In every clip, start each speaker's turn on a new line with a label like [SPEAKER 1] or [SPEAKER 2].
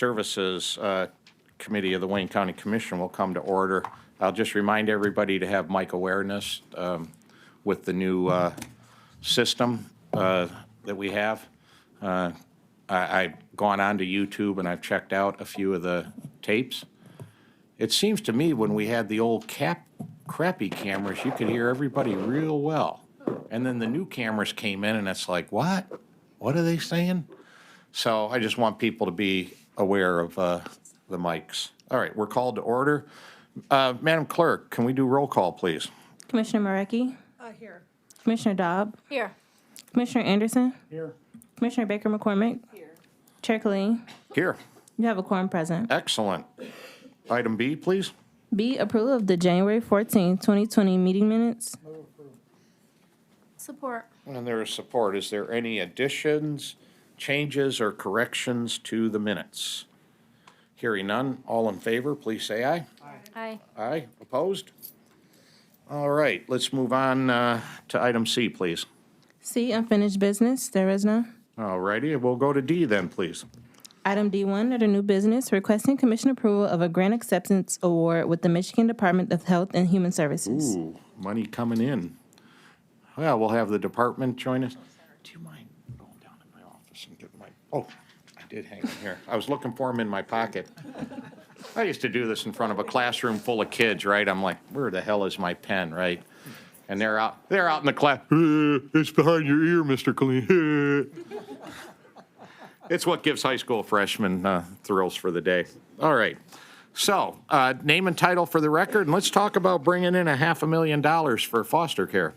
[SPEAKER 1] Services Committee of the Wayne County Commission will come to order. I'll just remind everybody to have mic awareness with the new system that we have. I've gone on to YouTube and I've checked out a few of the tapes. It seems to me when we had the old crappy cameras, you could hear everybody real well. And then the new cameras came in and it's like, what? What are they saying? So I just want people to be aware of the mics. All right, we're called to order. Madam Clerk, can we do roll call, please?
[SPEAKER 2] Commissioner Marecki?
[SPEAKER 3] Here.
[SPEAKER 2] Commissioner Dobb?
[SPEAKER 3] Here.
[SPEAKER 2] Commissioner Anderson?
[SPEAKER 1] Here.
[SPEAKER 2] Commissioner Baker McCormick?
[SPEAKER 3] Here.
[SPEAKER 2] Chair Colleen?
[SPEAKER 1] Here.
[SPEAKER 2] You have a quorum present.
[SPEAKER 1] Excellent. Item B, please.
[SPEAKER 2] B, approval of the January 14, 2020 meeting minutes.
[SPEAKER 3] Support.
[SPEAKER 1] And there is support. Is there any additions, changes, or corrections to the minutes? Hearing none, all in favor, please say aye.
[SPEAKER 3] Aye.
[SPEAKER 1] Aye. Opposed? All right, let's move on to item C, please.
[SPEAKER 2] C, unfinished business. There is none.
[SPEAKER 1] All righty, we'll go to D then, please.
[SPEAKER 2] Item D1, under new business, requesting commission approval of a grant acceptance award with the Michigan Department of Health and Human Services.
[SPEAKER 1] Ooh, money coming in. Well, we'll have the department join us. Do you mind going down in my office and get my, oh, I did hang them here. I was looking for them in my pocket. I used to do this in front of a classroom full of kids, right? I'm like, where the hell is my pen, right? And they're out in the class. It's behind your ear, Mr. Colleen. It's what gives high school freshmen thrills for the day. All right. So, name and title for the record, and let's talk about bringing in $500,000 for foster care.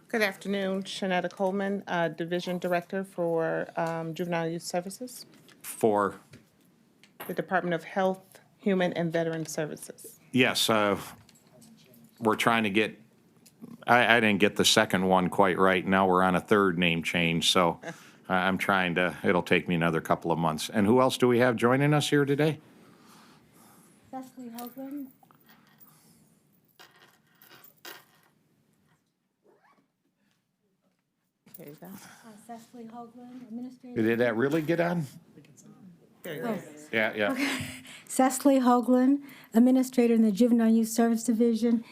[SPEAKER 4] Good afternoon, Shanetta Coleman, Division Director for Juvenile Youth Services,
[SPEAKER 1] For,
[SPEAKER 4] the Department of Health, Human and Veteran Services.
[SPEAKER 1] yes, we're trying to get, I didn't get the second one quite right. Now we're on a third name change, so I'm trying to, it'll take me another couple of months. And who else do we have joining us here today?
[SPEAKER 5] Cecily Hoagland.
[SPEAKER 4] There you go.
[SPEAKER 5] Cecily Hoagland, Administrator.
[SPEAKER 1] Did that really get on?
[SPEAKER 4] There you go.
[SPEAKER 1] Yeah.
[SPEAKER 5] Cecily Hoagland, Administrator in the Juvenile Youth Service Division,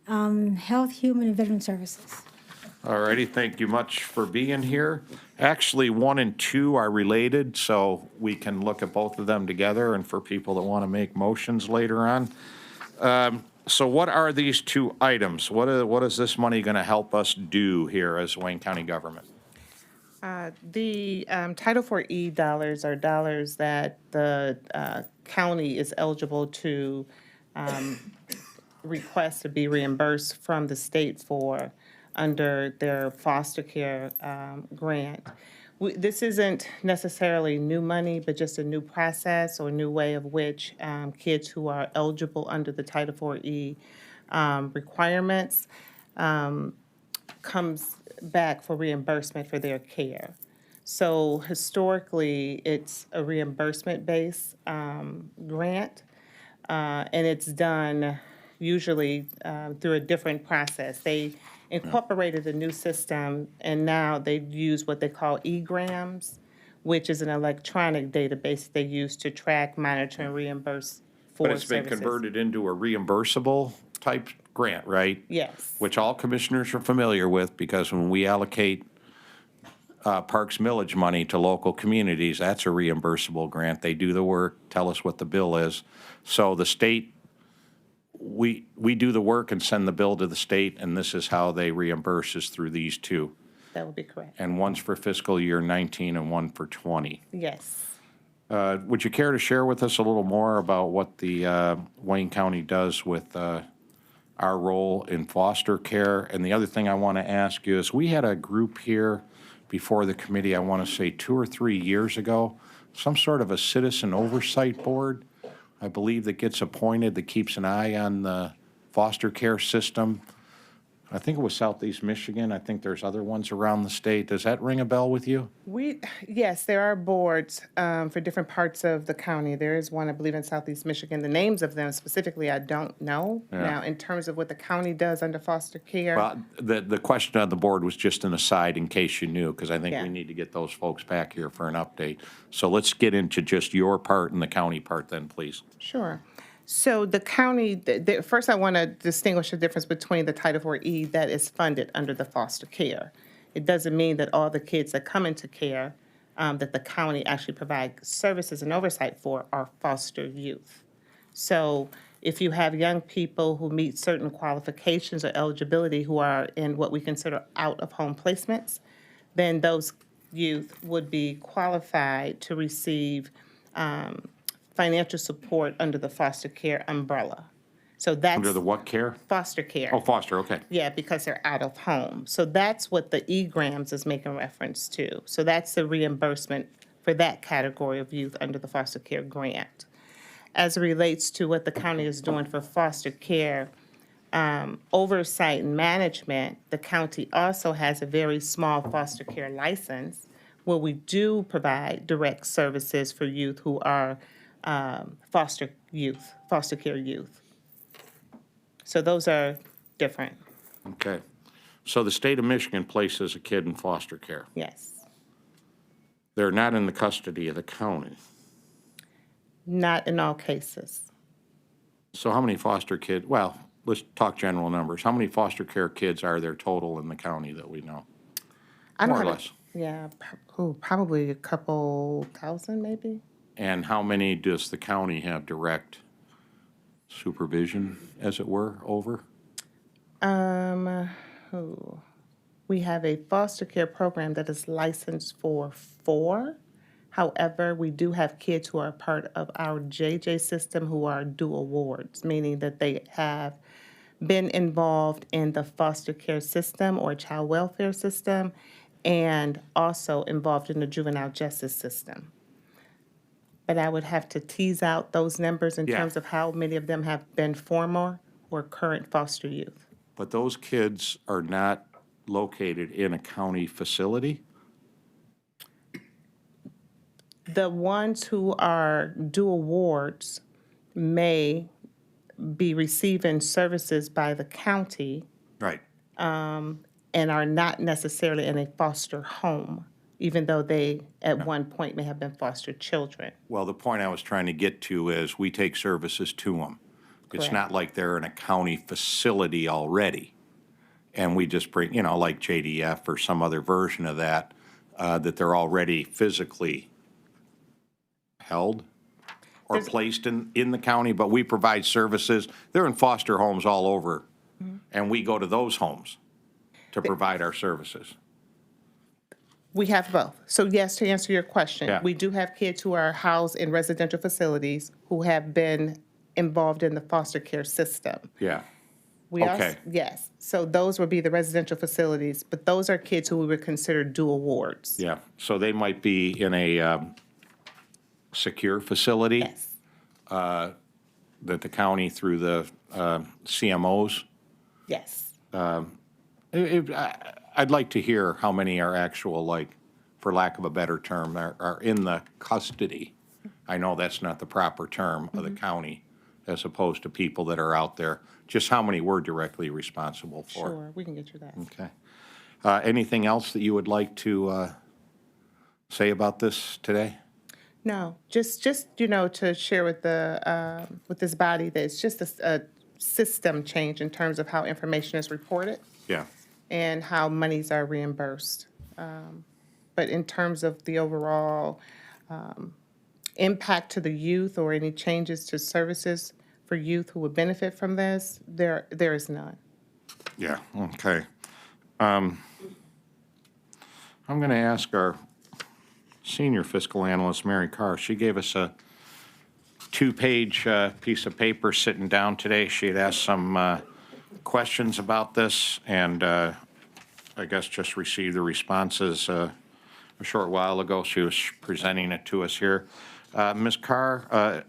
[SPEAKER 5] Health, Human, and Veteran Services.
[SPEAKER 1] All righty, thank you much for being here. Actually, 1 and 2 are related, so we can look at both of them together, and for people that want to make motions later on. So what are these two items? What is this money going to help us do here as Wayne County government?
[SPEAKER 4] The Title IV dollars are dollars that the county is eligible to request to be reimbursed from the state for under their foster care grant. This isn't necessarily new money, but just a new process or new way of which kids who are eligible under the Title IV requirements comes back for reimbursement for their care. So historically, it's a reimbursement-based grant, and it's done usually through a different process. They incorporated a new system, and now they use what they call eGrams, which is an electronic database they use to track, monitor, and reimburse for
[SPEAKER 1] But it's been
[SPEAKER 4] services.
[SPEAKER 1] converted into a reimbursable type grant, right?
[SPEAKER 4] Yes.
[SPEAKER 1] Which all commissioners are familiar with, because when we allocate Parks Millage money to local communities, that's a reimbursable grant. They do the work, tell us what the bill is. So the state, we do the work and send the bill to the state, and this is how they reimburse us through these two.
[SPEAKER 4] That would be correct.
[SPEAKER 1] And one's for fiscal year 19 and one for 20.
[SPEAKER 4] Yes.
[SPEAKER 1] Would you care to share with us a little more about what the Wayne County does with our role in foster care? And the other thing I want to ask you is, we had a group here before the committee, I want to say 2 or 3 years ago, some sort of a citizen oversight board, I believe, that gets appointed, that keeps an eye on the foster care system. I think it was Southeast Michigan. I think there's other ones around the state. Does that ring a bell with you?
[SPEAKER 4] Yes, there are boards for different parts of the county. There is one, I believe, in Southeast Michigan. The names of them specifically, I don't know.
[SPEAKER 1] Yeah.
[SPEAKER 4] Now, in terms of what the county does under foster care,
[SPEAKER 1] Well, the question on the board was just an aside in case you knew, because I think
[SPEAKER 4] Yeah.
[SPEAKER 1] we need to get those folks back here for an update. So let's get into just your part and the county part then, please.
[SPEAKER 4] Sure. So the county, first I want to distinguish the difference between the Title IV-E that is funded under the foster care. It doesn't mean that all the kids that come into care, that the county actually provides services and oversight for are foster youth. So if you have young people who meet certain qualifications or eligibility who are in what we consider out-of-home placements, then those youth would be qualified to receive financial support under the foster care umbrella. So that's
[SPEAKER 1] Under the what care?
[SPEAKER 4] foster care.
[SPEAKER 1] Oh, foster, okay.
[SPEAKER 4] Yeah, because they're out of home. So that's what the E-grams is making reference to. So that's the reimbursement for that category of youth under the foster care grant. As it relates to what the county is doing for foster care oversight and management, the county also has a very small foster care license where we do provide direct services for youth who are foster care youth. So those are different,
[SPEAKER 1] Okay. So the state of Michigan places a kid in foster care.
[SPEAKER 4] yes.
[SPEAKER 1] They're not in the custody of the county.
[SPEAKER 4] Not in all cases.
[SPEAKER 1] So how many foster kids, well, let's talk general numbers. How many foster care kids are there total in the county that we know?
[SPEAKER 4] I don't
[SPEAKER 1] More or
[SPEAKER 4] have a-
[SPEAKER 1] less.
[SPEAKER 4] Yeah, probably a couple thousand, maybe.
[SPEAKER 1] And how many does the county have direct supervision, as it were, over?
[SPEAKER 4] We have a foster care program that is licensed for 4. However, we do have kids who are part of our JJ system who are dual wards, meaning that they have been involved in the foster care system or child welfare system and also involved in the juvenile justice system. But I would have to tease out those numbers in
[SPEAKER 1] Yeah.
[SPEAKER 4] terms of how many of them have been former or current foster youth.
[SPEAKER 1] But those kids are not located in a county facility?
[SPEAKER 4] The ones who are dual wards may be receiving services by the county
[SPEAKER 1] Right.
[SPEAKER 4] and are not necessarily in a foster home, even though they at one point may have been foster children.
[SPEAKER 1] Well, the point I was trying to get to is we take services to them. It's
[SPEAKER 4] Correct.
[SPEAKER 1] not like they're in a county facility already. And we just bring, like JDF or some other version of that, that they're already physically held or placed in the county, but we provide services. They're in foster homes all over, and we go to those homes to provide our services.
[SPEAKER 4] We have both. So yes, to answer your question,
[SPEAKER 1] Yeah.
[SPEAKER 4] we do have kids who are housed in residential facilities who have been involved in the foster care system.
[SPEAKER 1] Yeah.
[SPEAKER 4] We also-
[SPEAKER 1] Okay.
[SPEAKER 4] Yes, so those would be the residential facilities, but those are kids who we would consider dual wards.
[SPEAKER 1] Yeah, so they might be in a secure facility
[SPEAKER 4] Yes,
[SPEAKER 1] that the county, through the CMOs.
[SPEAKER 4] yes.
[SPEAKER 1] I'd like to hear how many are actual, like, for lack of a better term, are in the custody. I know that's not the proper term of the county, as opposed to people that are out there. Just how many we're directly responsible for.
[SPEAKER 4] Sure, we can get you that.
[SPEAKER 1] Okay. Anything else that you would like to say about this today?
[SPEAKER 4] No, just to share with the, with this body that it's just a system change in terms of how information is reported
[SPEAKER 1] Yeah.
[SPEAKER 4] and how monies are reimbursed. But in terms of the overall impact to the youth or any changes to services for youth who would benefit from this, there is none.
[SPEAKER 1] Yeah, okay. I'm going to ask our senior fiscal analyst, Mary Carr. She gave us a 2-page piece of paper sitting down today. She had asked some questions about this, and I guess just received the responses a short while ago. She was presenting it to us here. Ms. Carr,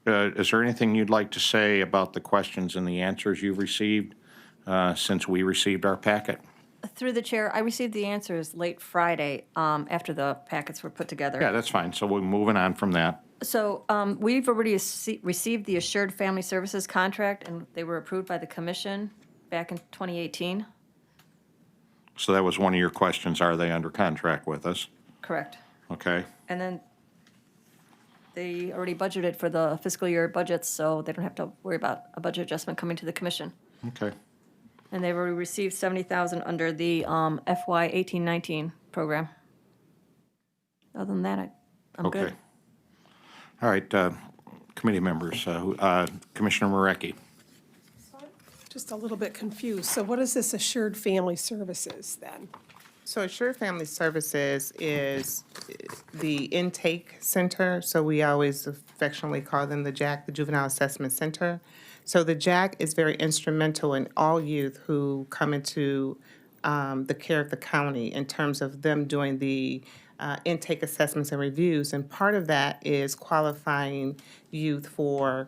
[SPEAKER 1] is there anything you'd like to say about the questions and the answers you've received since we received our packet?
[SPEAKER 3] Through the chair, I received the answers late Friday after the packets were put together.
[SPEAKER 1] Yeah, that's fine. So we're moving on from that.
[SPEAKER 3] So we've already received the Assured Family Services contract, and they were approved by the commission back in 2018.
[SPEAKER 1] So that was one of your questions. Are they under contract with us?
[SPEAKER 3] Correct.
[SPEAKER 1] Okay.
[SPEAKER 3] And then they already budgeted for the fiscal year budgets, so they don't have to worry about a budget adjustment coming to the commission.
[SPEAKER 1] Okay.
[SPEAKER 3] And they've already received $70,000 under the FY 18-19 program. Other than that, I'm
[SPEAKER 1] Okay.
[SPEAKER 3] good.
[SPEAKER 1] All right, committee members, Commissioner Marecki.
[SPEAKER 6] Just a little bit confused. So what is this Assured Family Services then?
[SPEAKER 4] So Assured Family Services is the intake center, so we always affectionately call them the JAC, the Juvenile Assessment Center. So the JAC is very instrumental in all youth who come into the care of the county in terms of them doing the intake assessments and reviews. And part of that is qualifying youth for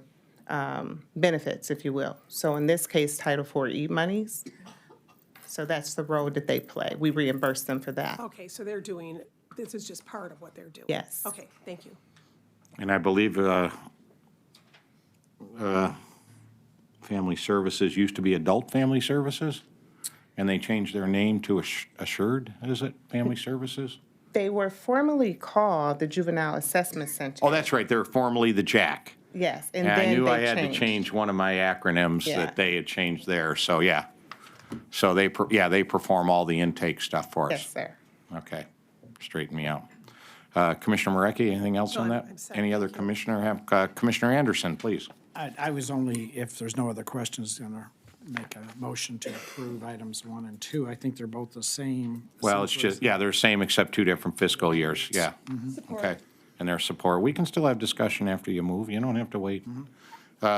[SPEAKER 4] benefits, if you will. So in this case, Title IV-E monies. So that's the role that they play. We reimburse them for that.
[SPEAKER 6] Okay, so they're doing, this is just part of what they're doing?
[SPEAKER 4] Yes.
[SPEAKER 6] Okay, thank you.
[SPEAKER 1] And I believe Family Services used to be Adult Family Services, and they changed their name to Assured, is it, Family Services?
[SPEAKER 4] They were formerly called the Juvenile Assessment Center.
[SPEAKER 1] Oh, that's right, they were formerly the JAC.
[SPEAKER 4] Yes, and
[SPEAKER 1] And I
[SPEAKER 4] then
[SPEAKER 1] knew I
[SPEAKER 4] they
[SPEAKER 1] had to
[SPEAKER 4] changed.
[SPEAKER 1] change one of my acronyms
[SPEAKER 4] Yeah.
[SPEAKER 1] that they had changed there, so yeah. So they perform all the intake stuff for us.
[SPEAKER 4] Yes, sir.
[SPEAKER 1] Okay, straighten me out. Commissioner Marecki, anything else on
[SPEAKER 6] No,
[SPEAKER 1] that?
[SPEAKER 6] I'm set.
[SPEAKER 1] Any other commissioner have, Commissioner Anderson, please.
[SPEAKER 7] I was only, if there's no other questions, going to make a motion to approve items 1 and 2. I think they're both the same.
[SPEAKER 1] Well, it's just, yeah, they're same except two different fiscal years, yeah. Okay, and their support. We can still have discussion after you move, you don't have to wait.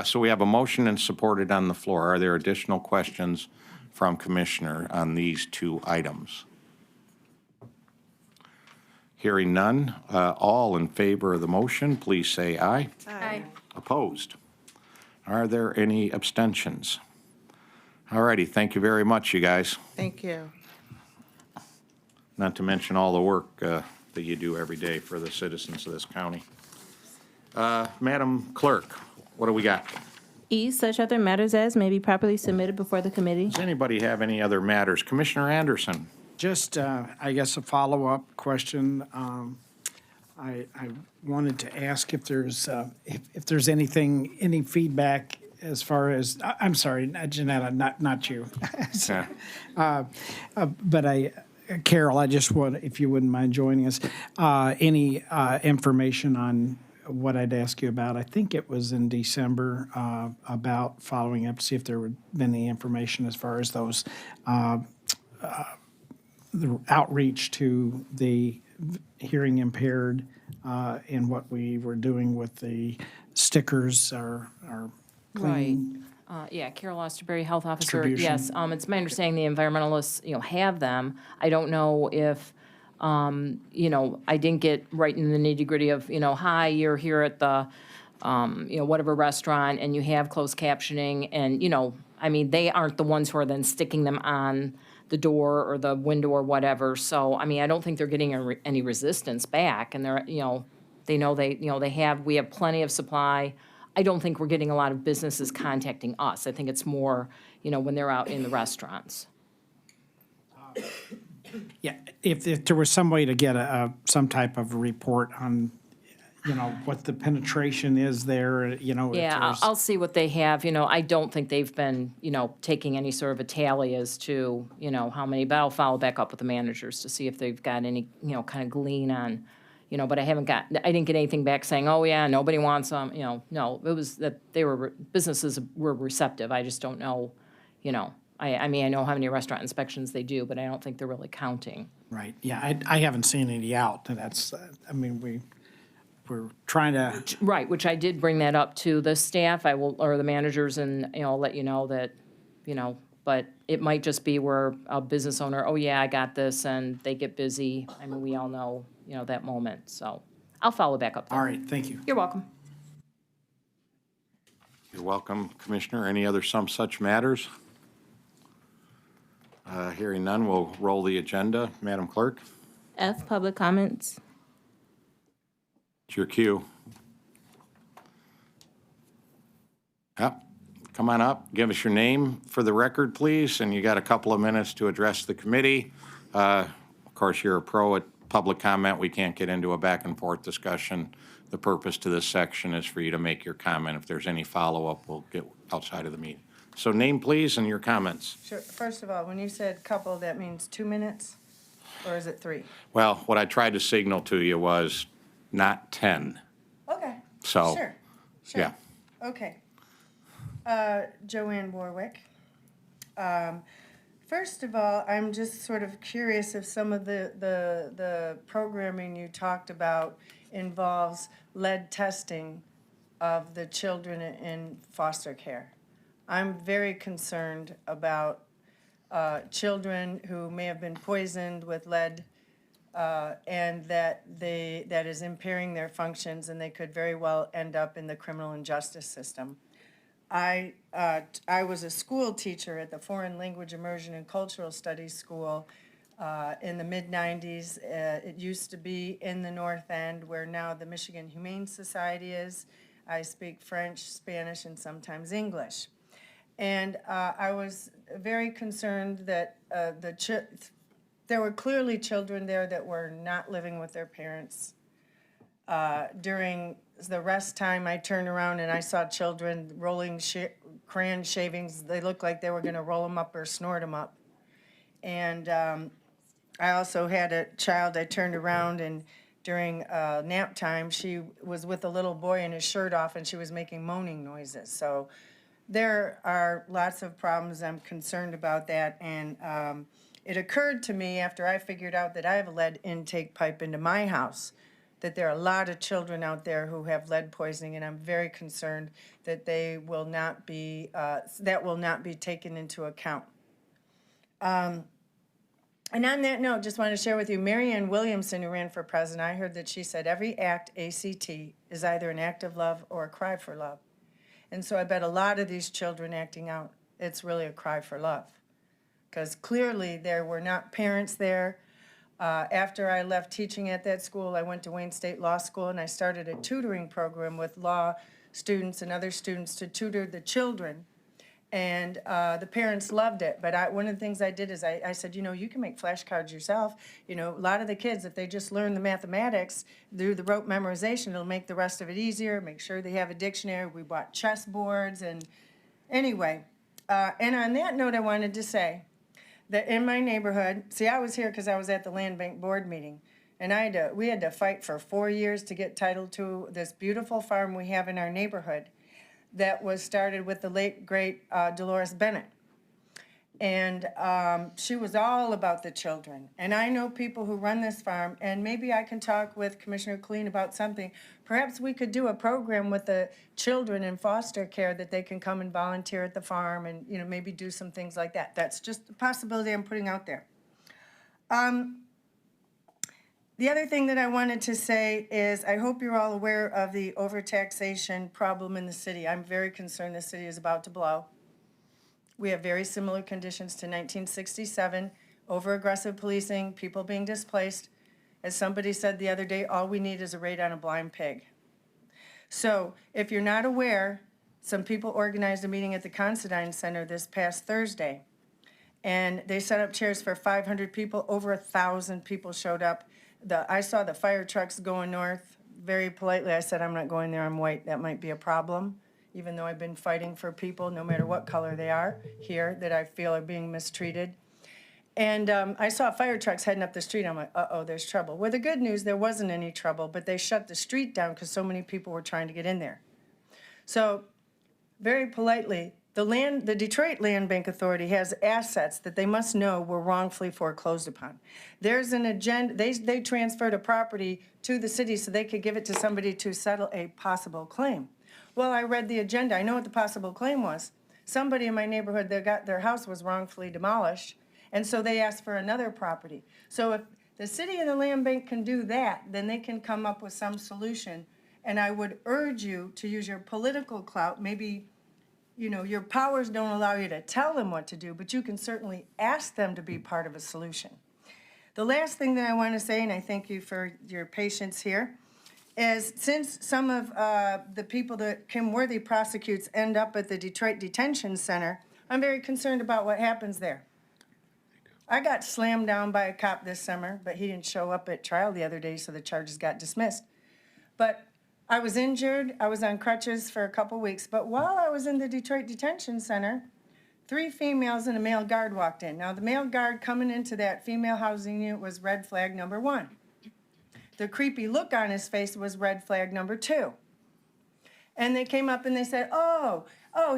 [SPEAKER 1] So we have a motion and supported on the floor. Are there additional questions from Commissioner on these two items? Hearing none, all in favor of the motion, please say aye.
[SPEAKER 3] Aye.
[SPEAKER 1] Opposed? Are there any abstentions? All righty, thank you very much, you guys.
[SPEAKER 4] Thank you.
[SPEAKER 1] Not to mention all the work that you do every day for the citizens of this county. Madam Clerk, what do we got?
[SPEAKER 2] E, such other matters as may be properly submitted before the committee.
[SPEAKER 1] Does anybody have any other matters? Commissioner Anderson?
[SPEAKER 7] Just, I guess, a follow-up question. I wanted to ask if there's anything, any feedback as far as, I'm sorry, Janetta, not you.
[SPEAKER 1] Yeah.
[SPEAKER 7] But Carol, I just want, if you wouldn't mind joining us, any information on what I'd ask you about. I think it was in December, about following up to see if there would been any information as far as those, the outreach to the hearing impaired, and what we were doing with the stickers or
[SPEAKER 8] Right. Yeah, Carol Osterberry, Health Officer.
[SPEAKER 7] Distribution.
[SPEAKER 8] Yes, it's my understanding the environmentalists, have them. I don't know if, I didn't get right in the nitty-gritty of, hi, you're here at the, whatever restaurant, and you have closed captioning, and, they aren't the ones who are then sticking them on the door or the window or whatever. So, I don't think they're getting any resistance back, and they're, they know we have plenty of supply. I don't think we're getting a lot of businesses contacting us. I think it's more, when they're out in the restaurants.
[SPEAKER 7] Yeah, if there was some way to get some type of a report on, what the penetration is there, if
[SPEAKER 8] Yeah,
[SPEAKER 7] there's-
[SPEAKER 8] I'll see what they have. I don't think they've been, taking any sort of a tally as to, how many, but I'll follow back up with the managers to see if they've got any, kind of glean on, but I didn't get anything back saying, oh, yeah, nobody wants them, no, it was that businesses were receptive. I just don't know, I know how many restaurant inspections they do, but I don't think they're really counting.
[SPEAKER 7] Right, yeah, I haven't seen any out, and that's, we're trying to,
[SPEAKER 8] Right, which I did bring that up to the staff, or the managers, and, I'll let you know that, but it might just be where a business owner, oh, yeah, I got this, and they get busy. We all know, that moment, so I'll follow back up.
[SPEAKER 7] all right, thank you.
[SPEAKER 8] You're welcome.
[SPEAKER 1] You're welcome, Commissioner. Any other some such matters? Hearing none, we'll roll the agenda. Madam Clerk,
[SPEAKER 2] F, public comments.
[SPEAKER 1] it's your cue. Yep, come on up, give us your name for the record, please, and you got a couple of minutes to address the committee. Of course, you're a pro at public comment. We can't get into a back and forth discussion. The purpose to this section is for you to make your comment. If there's any follow-up, we'll get outside of the meeting. So name, please, and your comments.
[SPEAKER 9] Sure. First of all, when you said couple, that means 2 minutes, or is it 3?
[SPEAKER 1] Well, what I tried to signal to you was not 10.
[SPEAKER 9] Okay.
[SPEAKER 1] So,
[SPEAKER 9] Sure.
[SPEAKER 1] yeah.
[SPEAKER 9] Okay. Joanne Warwick. First of all, I'm just sort of curious if some of the programming you talked about involves lead testing of the children in foster care. I'm very concerned about children who may have been poisoned with lead and that is impairing their functions, and they could very well end up in the criminal and justice system. I was a school teacher at the Foreign Language Immersion and Cultural Studies School in the mid-90s. It used to be in the North End, where now the Michigan Humane Society is. I speak French, Spanish, and sometimes English. And I was very concerned that there were clearly children there that were not living with their parents. During the rest time, I turned around and I saw children rolling crayon shavings. They looked like they were going to roll them up or snort them up. And I also had a child, I turned around and during nap time, she was with a little boy and his shirt off and she was making moaning noises. So there are lots of problems. I'm concerned about that. And it occurred to me after I figured out that I have a lead intake pipe into my house that there are a lot of children out there who have lead poisoning, and I'm very concerned that they will not be, that will not be taken into account. And on that note, just want to share with you, Marianne Williamson, who ran for president, I heard that she said every ACT, ACT, is either an act of love or a cry for love. And so I bet a lot of these children acting out, it's really a cry for love. Because clearly there were not parents there. After I left teaching at that school, I went to Wayne State Law School and I started a tutoring program with law students and other students to tutor the children. And the parents loved it. But one of the things I did is I said, you know, you can make flashcards yourself. You know, a lot of the kids, if they just learn the mathematics through the rote memorization, it'll make the rest of it easier, make sure they have a dictionary. We bought chessboards and anyway. And on that note, I wanted to say that in my neighborhood, see, I was here because I was at the Land Bank Board meeting. And we had to fight for 4 years to get title to this beautiful farm we have in our neighborhood that was started with the late, great Dolores Bennett. And she was all about the children. And I know people who run this farm, and maybe I can talk with Commissioner Killeen about something. Perhaps we could do a program with the children in foster care that they can come and volunteer at the farm and, you know, maybe do some things like that. That's just a possibility I'm putting out there. The other thing that I wanted to say is I hope you're all aware of the overtaxation problem in the city. I'm very concerned the city is about to blow. We have very similar conditions to 1967, over-aggressive policing, people being displaced. As somebody said the other day, all we need is a raid on a blind pig. So if you're not aware, some people organized a meeting at the Considine Center this past Thursday, and they set up chairs for 500 people. Over 1,000 people showed up. I saw the fire trucks going north. Very politely, I said, I'm not going there, I'm white. That might be a problem, even though I've been fighting for people, no matter what color they are here, that I feel are being mistreated. And I saw fire trucks heading up the street. I'm like, uh-oh, there's trouble. Well, the good news, there wasn't any trouble, but they shut the street down because so many people were trying to get in there. So very politely, the Detroit Land Bank Authority has assets that they must know were wrongfully foreclosed upon. There's an agenda, they transferred a property to the city so they could give it to somebody to settle a possible claim. Well, I read the agenda, I know what the possible claim was. Somebody in my neighborhood, their house was wrongfully demolished, and so they asked for another property. So if the city and the land bank can do that, then they can come up with some solution. And I would urge you to use your political clout, maybe you know, your powers don't allow you to tell them what to do, but you can certainly ask them to be part of a solution. The last thing that I want to say, and I thank you for your patience here, is since some of the people that Kim Worthy prosecutes end up at the Detroit Detention Center, I'm very concerned about what happens there. I got slammed down by a cop this summer, but he didn't show up at trial the other day, so the charges got dismissed. But I was injured, I was on crutches for a couple weeks, but while I was in the Detroit Detention Center, 3 females and a male guard walked in. Now, the male guard coming into that female housing unit was red flag number 1. The creepy look on his face was red flag number 2. And they came up and they said, oh,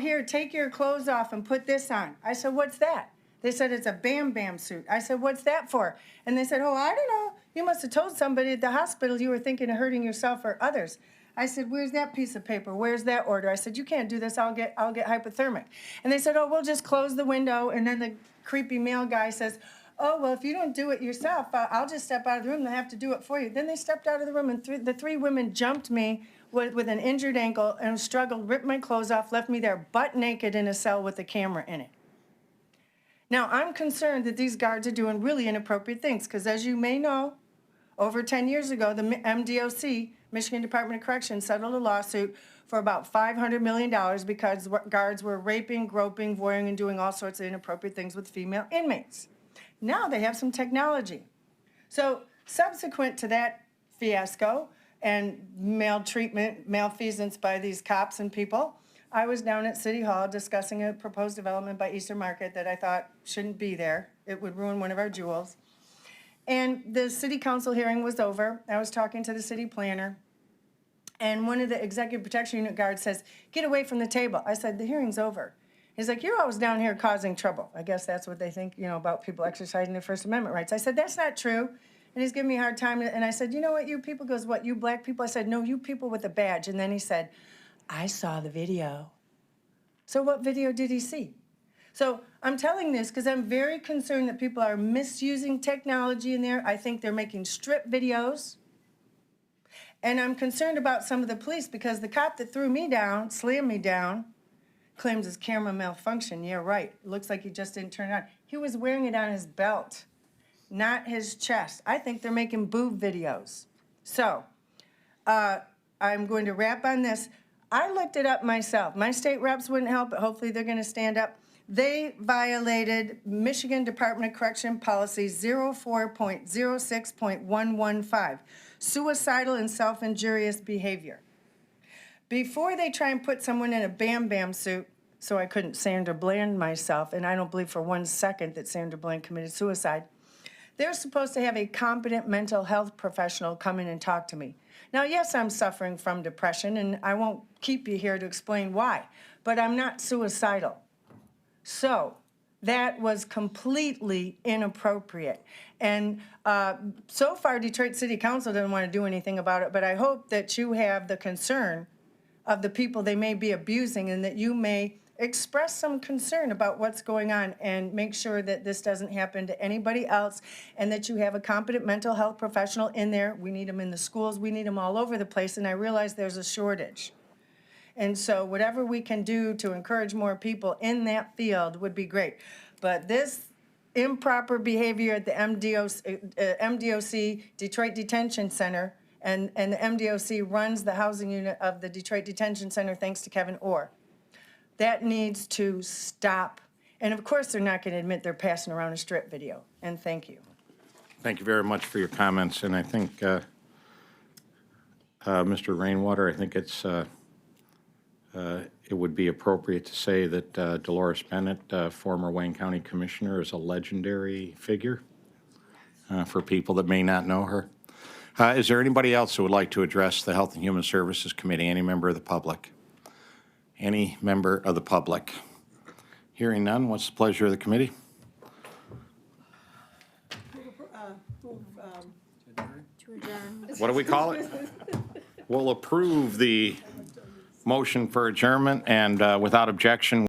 [SPEAKER 9] here, take your clothes off and put this on. I said, what's that? They said, it's a Bam Bam suit. I said, what's that for? And they said, oh, I don't know. You must have told somebody at the hospital you were thinking of hurting yourself or others. I said, where's that piece of paper? Where's that order? I said, you can't do this. I'll get hypothermic. And they said, oh, we'll just close the window. And then the creepy male guy says, oh, well, if you don't do it yourself, I'll just step out of the room. They'll have to do it for you. Then they stepped out of the room, and the 3 women jumped me with an injured ankle and struggled, ripped my clothes off, left me there butt naked in a cell with a camera in it. Now, I'm concerned that these guards are doing really inappropriate things, because as you may know, over 10 years ago, the MDOC, Michigan Department of Corrections, settled a lawsuit for about $500 million because guards were raping, groping, voyeuring, and doing all sorts of inappropriate things with female inmates. Now they have some technology. So subsequent to that fiasco and maltreatment, malfeasance by these cops and people, I was down at City Hall discussing a proposed development by Eastern Market that I thought shouldn't be there. It would ruin one of our jewels. And the city council hearing was over. I was talking to the city planner, and one of the executive protection unit guards says, get away from the table. I said, the hearing's over. He's like, you're always down here causing trouble. I guess that's what they think, you know, about people exercising their First Amendment rights. I said, that's not true. And he's giving me a hard time. And I said, you know what, you people? Goes, what, you black people? I said, no, you people with a badge. And then he said, I saw the video. So what video did he see? So I'm telling this because I'm very concerned that people are misusing technology in there. I think they're making strip videos. And I'm concerned about some of the police because the cop that threw me down, slammed me down, claims his camera malfunctioned. Yeah, right. Looks like he just didn't turn it on. He was wearing it on his belt, not his chest. I think they're making boob videos. So I'm going to wrap on this. I looked it up myself. My state reps wouldn't help, but hopefully they're going to stand up. They violated Michigan Department of Correction Policy 04.06.115, suicidal and self-injurious behavior. Before they try and put someone in a Bam Bam suit, so I couldn't Sandra Bland myself, and I don't believe for 1 second that Sandra Bland committed suicide, they're supposed to have a competent mental health professional come in and talk to me. Now, yes, I'm suffering from depression, and I won't keep you here to explain why, but I'm not suicidal. So that was completely inappropriate. And so far, Detroit City Council doesn't want to do anything about it, but I hope that you have the concern of the people they may be abusing and that you may express some concern about what's going on and make sure that this doesn't happen to anybody else and that you have a competent mental health professional in there. We need them in the schools. We need them all over the place, and I realize there's a shortage. And so whatever we can do to encourage more people in that field would be great. But this improper behavior at the MDOC, Detroit Detention Center, and the MDOC runs the housing unit of the Detroit Detention Center thanks to Kevin Orr. That needs to stop. And of course, they're not going to admit they're passing around a strip video. And thank you.
[SPEAKER 1] Thank you very much for your comments, and I think, Mr. Rainwater, I think it would be appropriate to say that Dolores Bennett, former Wayne County Commissioner, is a legendary figure for people that may not know her. Is there anybody else who would like to address the Health and Human Services Committee? Any member of the public? Any member of the public? Hearing none, what's the pleasure of the committee? What do we call it? We'll approve the motion for adjournment, and without objection,